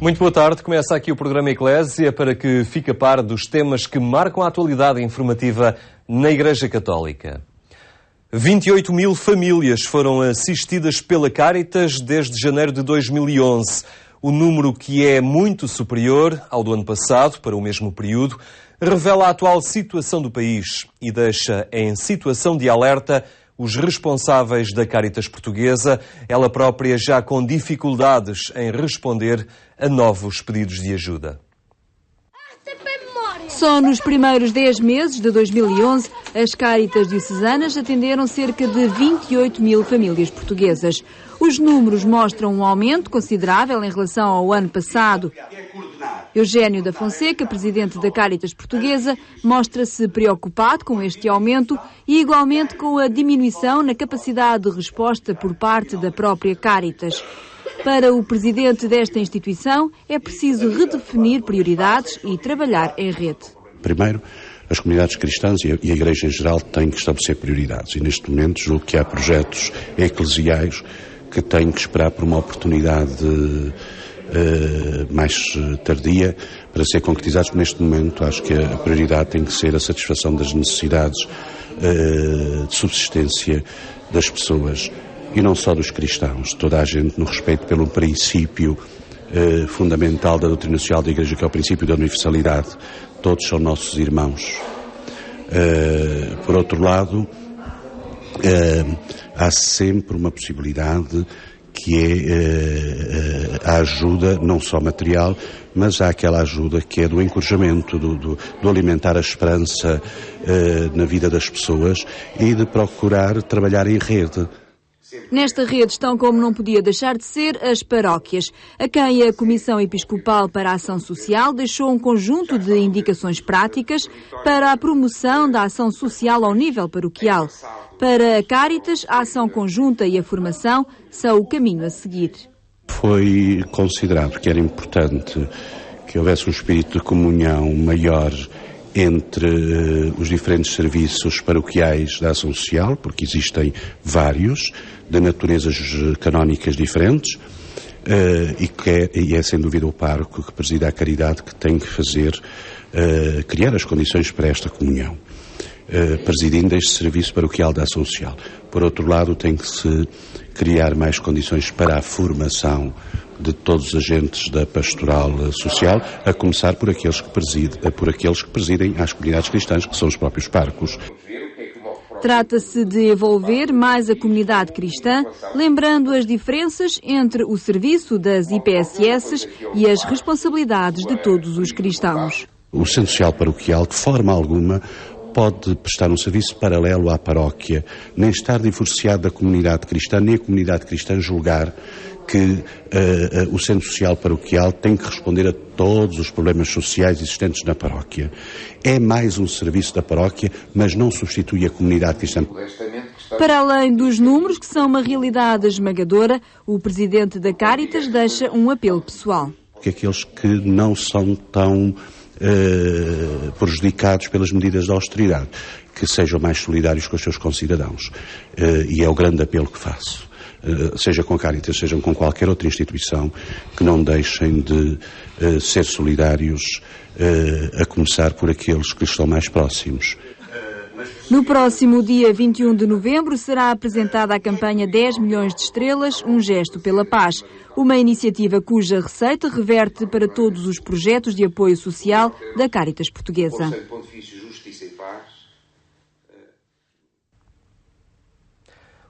Muito boa tarde. Começa aqui o programa Eclésia para que fique a par dos temas que marcam a atualidade informativa na Igreja Católica. 28 mil famílias foram assistidas pela Caritas desde janeiro de 2011. O número, que é muito superior ao do ano passado, para o mesmo período, revela a atual situação do país e deixa em situação de alerta os responsáveis da Caritas Portuguesa, ela própria já com dificuldades em responder a novos pedidos de ajuda. Só nos primeiros 10 meses de 2011, as Caritas diocesanas atenderam cerca de 28 mil famílias portuguesas. Os números mostram um aumento considerável em relação ao ano passado. Eugênio da Fonseca, presidente da Caritas Portuguesa, mostra-se preocupado com este aumento e igualmente com a diminuição na capacidade de resposta por parte da própria Caritas. Para o presidente desta instituição, é preciso redefinir prioridades e trabalhar em rede. Primeiro, as comunidades cristãs e a Igreja em geral têm que estabelecer prioridades. E neste momento julgo que há projetos eclesiais que têm que esperar por uma oportunidade mais tardia para ser concretizados. Neste momento acho que a prioridade tem que ser a satisfação das necessidades de subsistência das pessoas. E não só dos cristãos, toda a gente no respeito pelo princípio fundamental da doutrina social da Igreja, que é o princípio da universalidade. Todos são nossos irmãos. Por outro lado, há sempre uma possibilidade que é a ajuda, não só material, mas há aquela ajuda que é do encorajamento, do alimentar a esperança na vida das pessoas e de procurar trabalhar em rede. Nesta rede estão, como não podia deixar de ser, as paróquias, a quem a Comissão Episcopal para a Ação Social deixou um conjunto de indicações práticas para a promoção da ação social ao nível paroquial. Para a Caritas, a ação conjunta e a formação são o caminho a seguir. Foi considerado que era importante que houvesse um espírito de comunhão maior entre os diferentes serviços paroquiais da ação social, porque existem vários, de naturezas canónicas diferentes, e é sem dúvida o pároco que preside a caridade que tem que fazer, criar as condições para esta comunhão, presidindo este serviço paroquial da ação social. Por outro lado, tem que se criar mais condições para a formação de todos os agentes da pastoral social, a começar por aqueles que presidem as comunidades cristãs, que são os próprios párocos. Trata-se de envolver mais a comunidade cristã, lembrando as diferenças entre o serviço das IPSS e as responsabilidades de todos os cristãos. O centro social paroquial, de forma alguma, pode prestar um serviço paralelo à paróquia, nem estar divorciado da comunidade cristã, nem a comunidade cristã julgar que o centro social paroquial tem que responder a todos os problemas sociais existentes na paróquia. É mais um serviço da paróquia, mas não substitui a comunidade cristã. Para além dos números, que são uma realidade esmagadora, o presidente da Caritas deixa um apelo pessoal. Que aqueles que não são tão prejudicados pelas medidas de austeridade, que sejam mais solidários com os seus concidadãos. E é o grande apelo que faço. Seja com a Caritas, seja com qualquer outra instituição, que não deixem de ser solidários, a começar por aqueles que estão mais próximos. No próximo dia 21 de novembro será apresentada a campanha 10 milhões de estrelas, um gesto pela paz. Uma iniciativa cuja receita reverte para todos os projetos de apoio social da Caritas Portuguesa.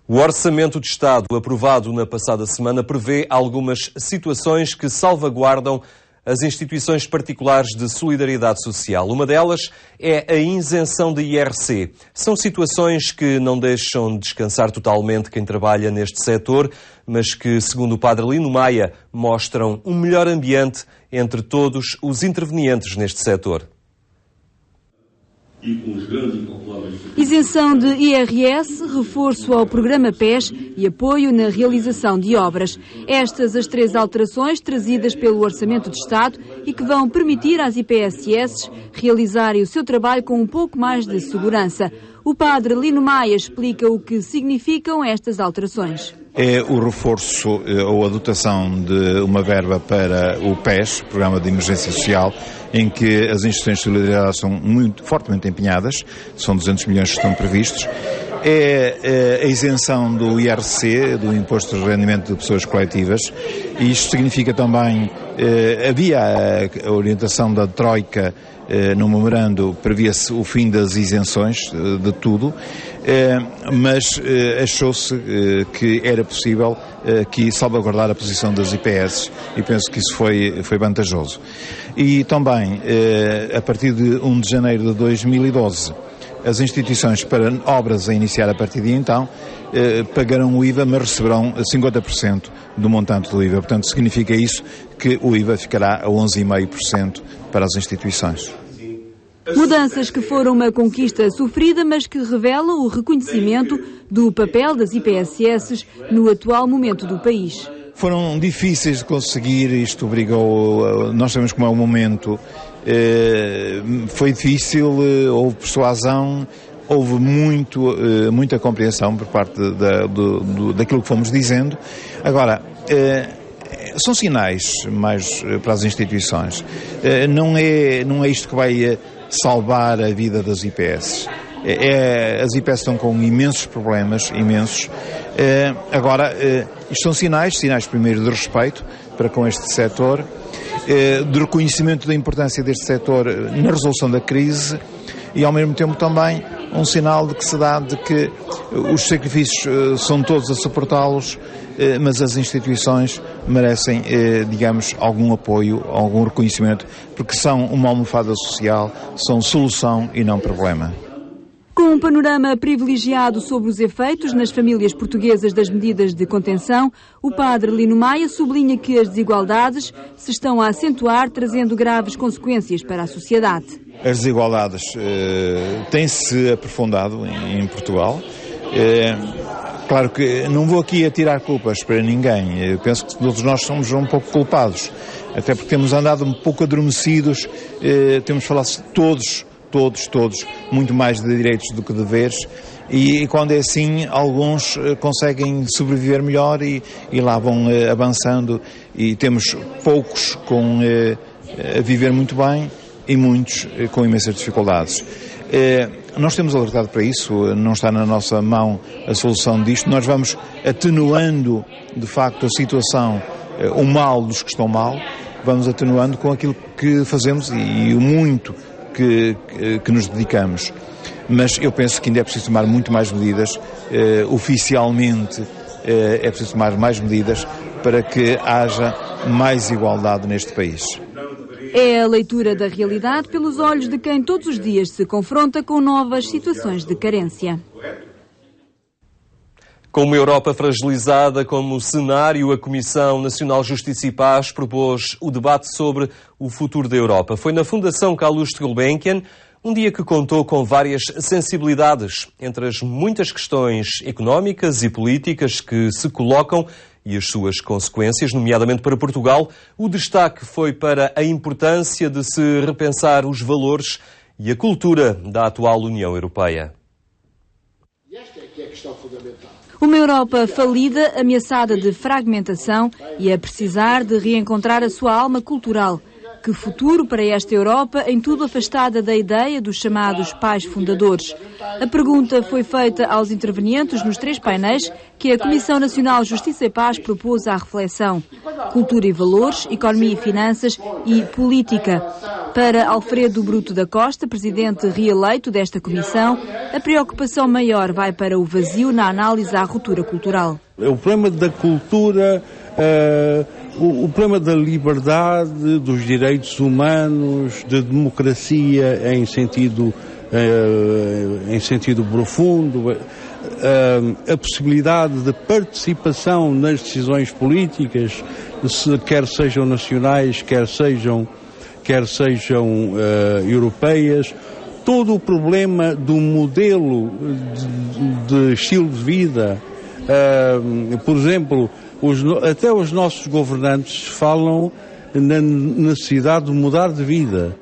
O Orçamento de Estado, aprovado na passada semana, prevê algumas situações que salvaguardam as instituições particulares de solidariedade social. Uma delas é a isenção de IRC. São situações que não deixam descansar totalmente quem trabalha neste setor, mas que, segundo o Padre Lino Maia, mostram um melhor ambiente entre todos os intervenientes neste setor. Isenção de IRS, reforço ao programa PES e apoio na realização de obras. Estas as três alterações trazidas pelo Orçamento de Estado e que vão permitir às IPSS realizarem o seu trabalho com um pouco mais de segurança. O padre Lino Maia explica o que significam estas alterações. É o reforço ou a dotação de uma verba para o PES, Programa de Emergência Social, em que as instituições de solidariedade são muito fortemente empenhadas, são 200 milhões que estão previstos. É a isenção do IRC, do Imposto de Rendimento de Pessoas Coletivas, e isto significa também, havia a orientação da Troika no memorando, previa-se o fim das isenções de tudo, mas achou-se que era possível aqui salvaguardar a posição das IPS e penso que isso foi vantajoso. E também, a partir de 1 de janeiro de 2012, as instituições para obras a iniciar a partir de então pagarão o IVA, mas receberão 50% do montante do IVA. Portanto, significa isso que o IVA ficará a 11,5% para as instituições. Mudanças que foram uma conquista sofrida, mas que revelam o reconhecimento do papel das IPSS no atual momento do país. Foram difíceis de conseguir, isto obrigou, nós sabemos como é o momento, foi difícil, houve persuasão, houve muita compreensão por parte daquilo que fomos dizendo. Agora, são sinais mais para as instituições, não é isto que vai salvar a vida das IPS. As IPS estão com imensos problemas, imensos. Agora, isto são sinais primeiro de respeito para com este setor, de reconhecimento da importância deste setor na resolução da crise e ao mesmo tempo também um sinal de que se dá de que os sacrifícios são todos a suportá-los, mas as instituições merecem, digamos, algum apoio, algum reconhecimento, porque são uma almofada social, são solução e não problema. Com um panorama privilegiado sobre os efeitos nas famílias portuguesas das medidas de contenção, o padre Lino Maia sublinha que as desigualdades se estão a acentuar, trazendo graves consequências para a sociedade. As desigualdades têm-se aprofundado em Portugal. Claro que não vou aqui atirar culpas para ninguém. Eu penso que todos nós somos um pouco culpados, até porque temos andado um pouco adormecidos, temos falado todos, muito mais de direitos do que de deveres, e quando é assim, alguns conseguem sobreviver melhor e lá vão avançando, e temos poucos a viver muito bem e muitos com imensas dificuldades. Nós temos alertado para isso, não está na nossa mão a solução disto, nós vamos atenuando de facto a situação, o mal dos que estão mal, vamos atenuando com aquilo que fazemos e o muito que nos dedicamos. Mas eu penso que ainda é preciso tomar muito mais medidas, oficialmente é preciso tomar mais medidas para que haja mais igualdade neste país. É a leitura da realidade pelos olhos de quem todos os dias se confronta com novas situações de carência. Com uma Europa fragilizada como cenário, a Comissão Nacional de Justiça e Paz propôs o debate sobre o futuro da Europa. Foi na Fundação Calouste Gulbenkian, um dia que contou com várias sensibilidades, entre as muitas questões económicas e políticas que se colocam e as suas consequências, nomeadamente para Portugal. O destaque foi para a importância de se repensar os valores e a cultura da atual União Europeia. E esta é que é a questão fundamental. Uma Europa falida, ameaçada de fragmentação e a precisar de reencontrar a sua alma cultural. Que futuro para esta Europa, em tudo afastada da ideia dos chamados pais fundadores? A pergunta foi feita aos intervenientes nos 3 painéis que a Comissão Nacional de Justiça e Paz propôs à reflexão. Cultura e valores, economia e finanças e política. Para Alfredo Bruto da Costa, presidente reeleito desta comissão, a preocupação maior vai para o vazio na análise à ruptura cultural. O problema da cultura, o problema da liberdade, dos direitos humanos, da democracia em sentido profundo, a possibilidade de participação nas decisões políticas, quer sejam nacionais, quer sejam europeias, todo o problema do modelo de estilo de vida. Por exemplo, até os nossos governantes falam na necessidade de mudar de vida.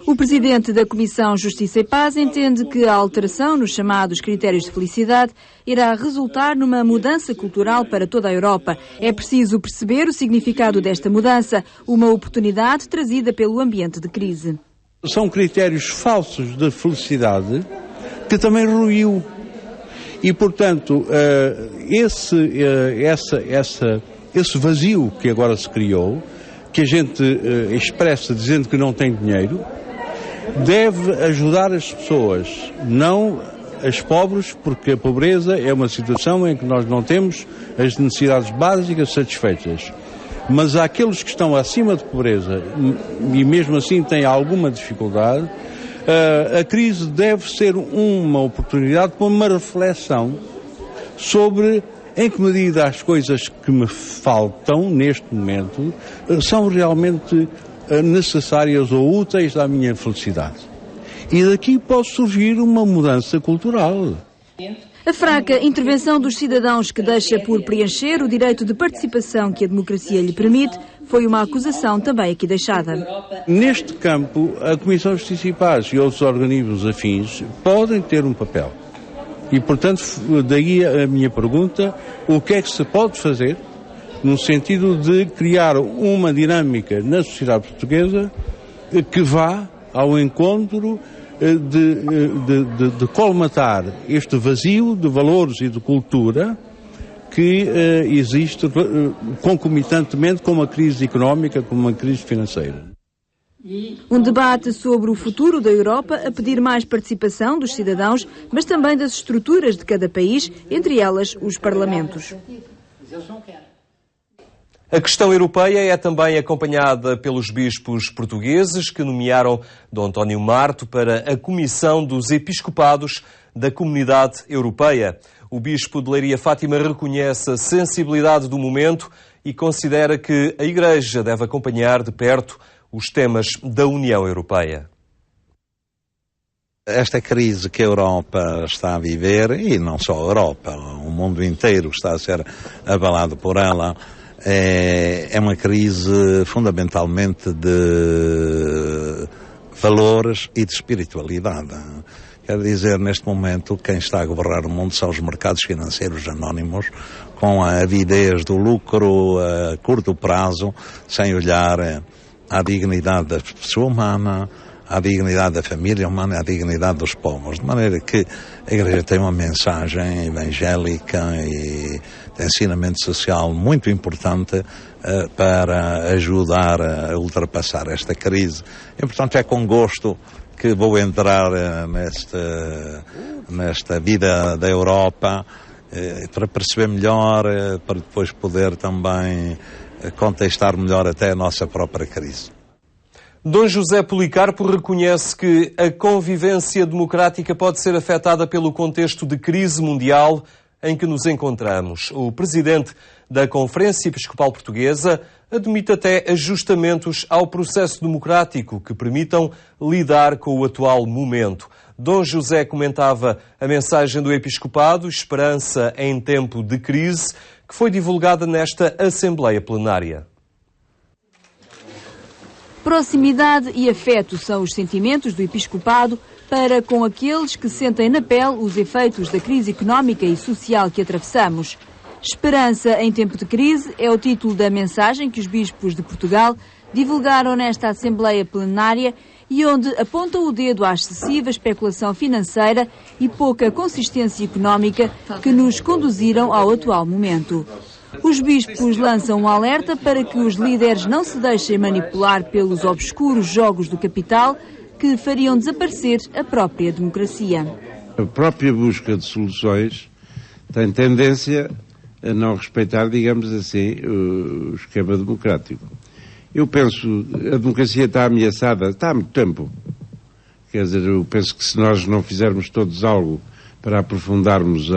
O presidente da Comissão Justiça e Paz entende que a alteração nos chamados critérios de felicidade irá resultar numa mudança cultural para toda a Europa. É preciso perceber o significado desta mudança, uma oportunidade trazida pelo ambiente de crise. São critérios falsos de felicidade que também ruiu. E, portanto, esse vazio que agora se criou, que a gente expressa dizendo que não tem dinheiro, deve ajudar as pessoas, não as pobres, porque a pobreza é uma situação em que nós não temos as necessidades básicas satisfeitas. Mas àqueles que estão acima de pobreza e mesmo assim têm alguma dificuldade, a crise deve ser uma oportunidade para uma reflexão sobre em que medida as coisas que me faltam neste momento são realmente necessárias ou úteis à minha felicidade. E daqui pode surgir uma mudança cultural. A fraca intervenção dos cidadãos que deixa por preencher o direito de participação que a democracia lhe permite foi uma acusação também aqui deixada. Neste campo, a Comissão de Justiça e Paz e outros organismos afins podem ter um papel. E, portanto, daí a minha pergunta, o que é que se pode fazer no sentido de criar uma dinâmica na sociedade portuguesa que vá ao encontro de colmatar este vazio de valores e de cultura que existe concomitantemente com uma crise económica, com uma crise financeira. Um debate sobre o futuro da Europa a pedir mais participação dos cidadãos, mas também das estruturas de cada país, entre elas os parlamentos. A questão europeia é também acompanhada pelos bispos portugueses que nomearam Dom António Marto para a Comissão dos Episcopados da Comunidade Europeia. O bispo de Leiria, Fátima, reconhece a sensibilidade do momento e considera que a Igreja deve acompanhar de perto os temas da União Europeia. Esta crise que a Europa está a viver, e não só a Europa, o mundo inteiro está a ser abalado por ela, é uma crise fundamentalmente de valores e de espiritualidade. Quer dizer, neste momento, quem está a governar o mundo são os mercados financeiros anónimos, com a avidez do lucro a curto prazo, sem olhar à dignidade da pessoa humana, à dignidade da família humana, à dignidade dos povos. De maneira que a Igreja tem uma mensagem evangélica e de ensinamento social muito importante para ajudar a ultrapassar esta crise. E, portanto, é com gosto que vou entrar nesta vida da Europa para perceber melhor, para depois poder também contestar melhor até a nossa própria crise. Dom José Policarpo reconhece que a convivência democrática pode ser afetada pelo contexto de crise mundial em que nos encontramos. O presidente da Conferência Episcopal Portuguesa admite até ajustamentos ao processo democrático que permitam lidar com o atual momento. Dom José comentava a mensagem do Episcopado, Esperança em Tempo de Crise, que foi divulgada nesta Assembleia Plenária. Proximidade e afeto são os sentimentos do Episcopado para com aqueles que sentem na pele os efeitos da crise económica e social que atravessamos. Esperança em tempo de crise é o título da mensagem que os bispos de Portugal divulgaram nesta Assembleia Plenária e onde apontam o dedo à excessiva especulação financeira e pouca consistência económica que nos conduziram ao atual momento. Os bispos lançam um alerta para que os líderes não se deixem manipular pelos obscuros jogos do capital que fariam desaparecer a própria democracia. A própria busca de soluções tem tendência a não respeitar, digamos assim, o esquema democrático. Eu penso, a democracia está ameaçada, está há muito tempo. Quer dizer, eu penso que se nós não fizermos todos algo para aprofundarmos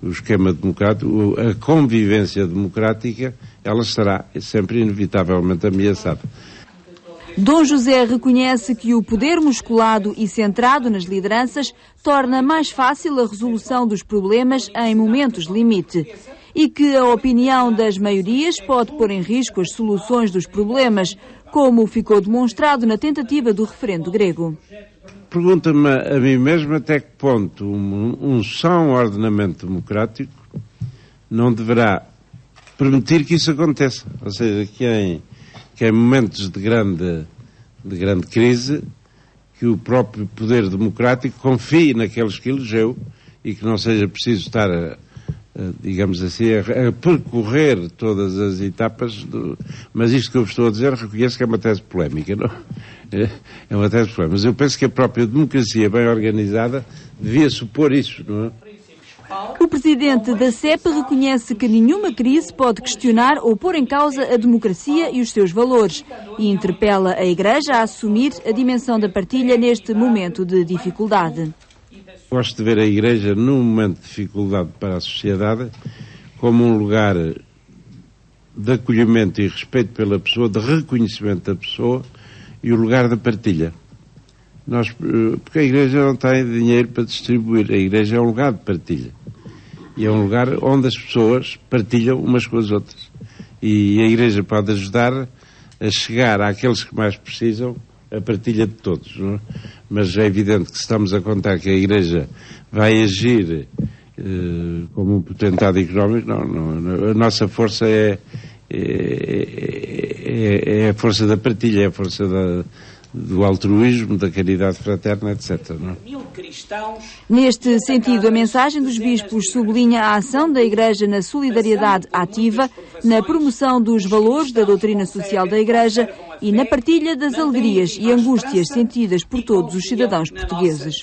o esquema democrático, a convivência democrática, ela estará sempre inevitavelmente ameaçada. Dom José reconhece que o poder musculado e centrado nas lideranças torna mais fácil a resolução dos problemas em momentos de limite. e que a opinião das maiorias pode pôr em risco as soluções dos problemas, como ficou demonstrado na tentativa do referendo grego. Pergunta-me a mim mesmo até que ponto um são ordenamento democrático não deverá permitir que isso aconteça. Ou seja, que em momentos de grande crise, que o próprio poder democrático confie naqueles que elegeu e que não seja preciso estar, digamos assim, a percorrer todas as etapas. Mas isto que eu vos estou a dizer, reconheço que é uma tese polémica, não? É uma tese polémica. Mas eu penso que a própria democracia bem organizada devia supor isso, não é? O presidente da CEP reconhece que nenhuma crise pode questionar ou pôr em causa a democracia e os seus valores e interpela a Igreja a assumir a dimensão da partilha neste momento de dificuldade. Gosto de ver a Igreja, num momento de dificuldade para a sociedade, como um lugar de acolhimento e respeito pela pessoa, de reconhecimento da pessoa e o lugar da partilha. Porque a Igreja não tem dinheiro para distribuir, a Igreja é um lugar de partilha. E é um lugar onde as pessoas partilham umas com as outras. E a Igreja pode ajudar a chegar àqueles que mais precisam a partilha de todos, não é? Mas é evidente que se estamos a contar que a Igreja vai agir como um potentado económico, não. A nossa força é a força da partilha, é a força do altruísmo, da caridade fraterna, etc. Não? Neste sentido, a mensagem dos bispos sublinha a ação da Igreja na solidariedade ativa, na promoção dos valores da doutrina social da Igreja e na partilha das alegrias e angústias sentidas por todos os cidadãos portugueses.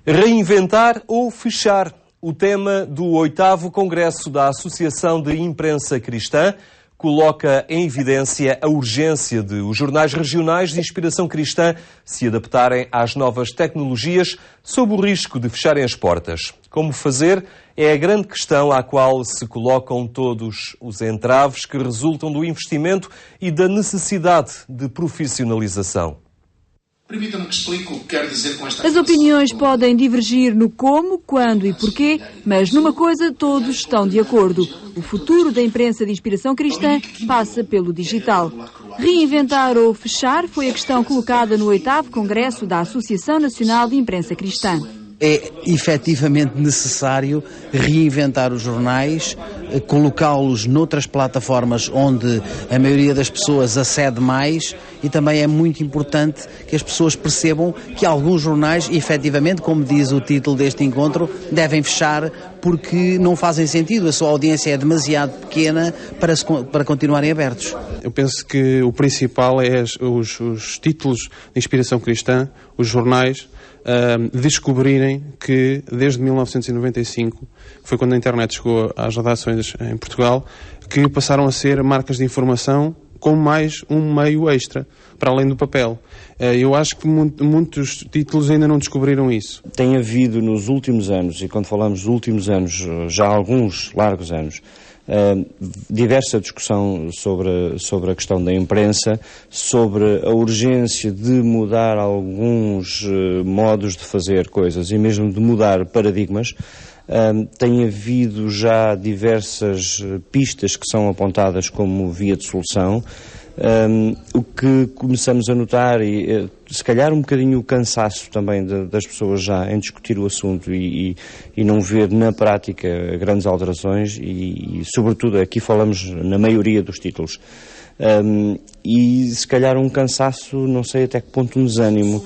Reinventar ou fechar? O tema do 8º Congresso da Associação de Imprensa Cristã coloca em evidência a urgência de os jornais regionais de inspiração cristã se adaptarem às novas tecnologias sob o risco de fecharem as portas. Como fazer é a grande questão à qual se colocam todos os entraves que resultam do investimento e da necessidade de profissionalização. Permita-me que explique o que quero dizer com esta As opiniões podem divergir no como, quando e porquê, mas numa coisa todos estão de acordo. O futuro da imprensa de inspiração cristã passa pelo digital. Reinventar ou fechar foi a questão colocada no 8º Congresso da Associação Nacional de Imprensa Cristã. É efetivamente necessário reinventar os jornais, colocá-los noutras plataformas onde a maioria das pessoas acede mais, e também é muito importante que as pessoas percebam que alguns jornais, efetivamente, como diz o título deste encontro, devem fechar porque não fazem sentido, a sua audiência é demasiado pequena para continuarem abertos. Eu penso que o principal é os títulos de inspiração cristã, os jornais, descobrirem que desde 1995, que foi quando a internet chegou às redações em Portugal, que passaram a ser marcas de informação com mais um meio extra, para além do papel. Eu acho que muitos títulos ainda não descobriram isso. Tem havido nos últimos anos, e quando falamos dos últimos anos, já há alguns largos anos, diversa discussão sobre a questão da imprensa, sobre a urgência de mudar alguns modos de fazer coisas e mesmo de mudar paradigmas. Tem havido já diversas pistas que são apontadas como via de solução. O que começamos a notar, e se calhar um bocadinho o cansaço também das pessoas já em discutir o assunto e não ver na prática grandes alterações e sobretudo aqui falamos na maioria dos títulos. E se calhar um cansaço, não sei até que ponto um desânimo.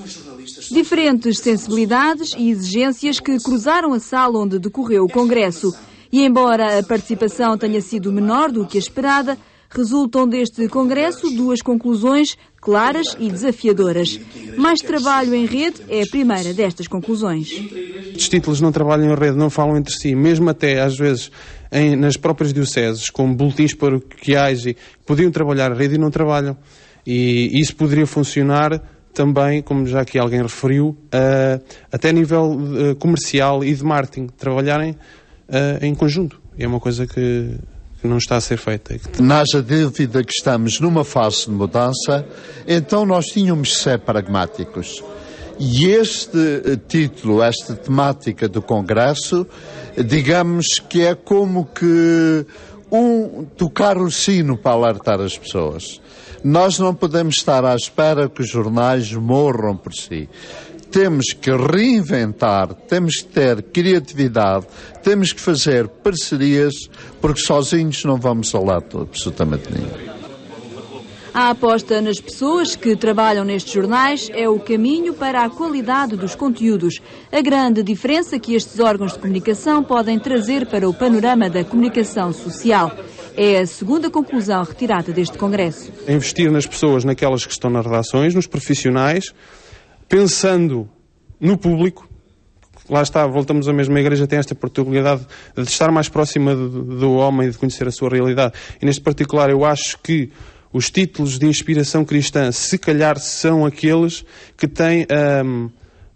Diferentes sensibilidades e exigências que cruzaram a sala onde decorreu o Congresso. E embora a participação tenha sido menor do que a esperada, resultam deste Congresso duas conclusões claras e desafiadoras. Mais trabalho em rede é a primeira destas conclusões. Os títulos não trabalham em rede, não falam entre si, mesmo até às vezes nas próprias dioceses, com boletins paroquiais, e podiam trabalhar a rede e não trabalham. E isso poderia funcionar também, como já aqui alguém referiu, até a nível comercial e de marketing, trabalharem em conjunto. E é uma coisa que não está a ser feita. Naja dúvida que estamos numa fase de mudança, então nós tínhamos de ser pragmáticos. E este título, esta temática do Congresso, digamos que é como que tocar o sino para alertar as pessoas. Nós não podemos estar à espera que os jornais morram por si. Temos que reinventar, temos que ter criatividade, temos que fazer parcerias, porque sozinhos não vamos a lado absolutamente nenhum. A aposta nas pessoas que trabalham nestes jornais é o caminho para a qualidade dos conteúdos. A grande diferença que estes órgãos de comunicação podem trazer para o panorama da comunicação social. É a segunda conclusão retirada deste Congresso. Investir nas pessoas, naquelas que estão nas redações, nos profissionais, pensando no público. Lá está, voltamos à mesma igreja, tem esta particularidade de estar mais próxima do homem e de conhecer a sua realidade. E neste particular eu acho que os títulos de inspiração cristã, se calhar, são aqueles que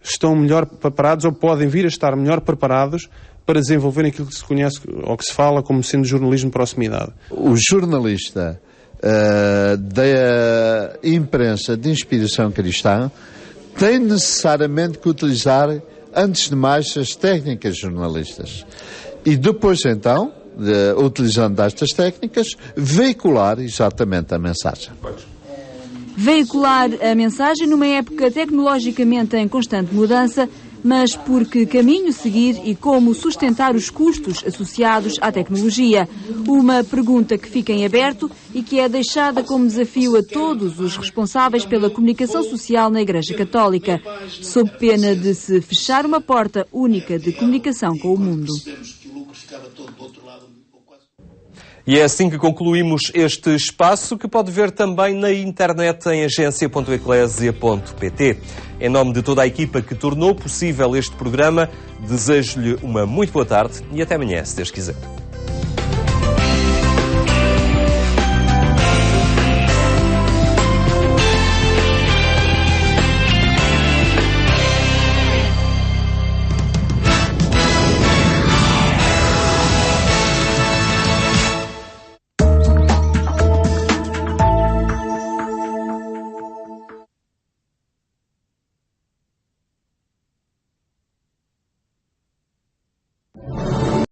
estão melhor preparados ou podem vir a estar melhor preparados para desenvolverem aquilo que se conhece ou que se fala como sendo jornalismo de proximidade. O jornalista da imprensa de inspiração cristã tem necessariamente que utilizar, antes de mais, as técnicas jornalistas. E depois, então, utilizando estas técnicas, veicular exatamente a mensagem. Veicular a mensagem numa época tecnologicamente em constante mudança, mas por que caminho seguir e como sustentar os custos associados à tecnologia? Uma pergunta que fica em aberto e que é deixada como desafio a todos os responsáveis pela comunicação social na Igreja Católica, sob pena de se fechar uma porta única de comunicação com o mundo. E é assim que concluímos este espaço, que pode ver também na internet em agência.eclesia.pt. Em nome de toda a equipa que tornou possível este programa, desejo-lhe uma muito boa tarde e até amanhã, se Deus quiser.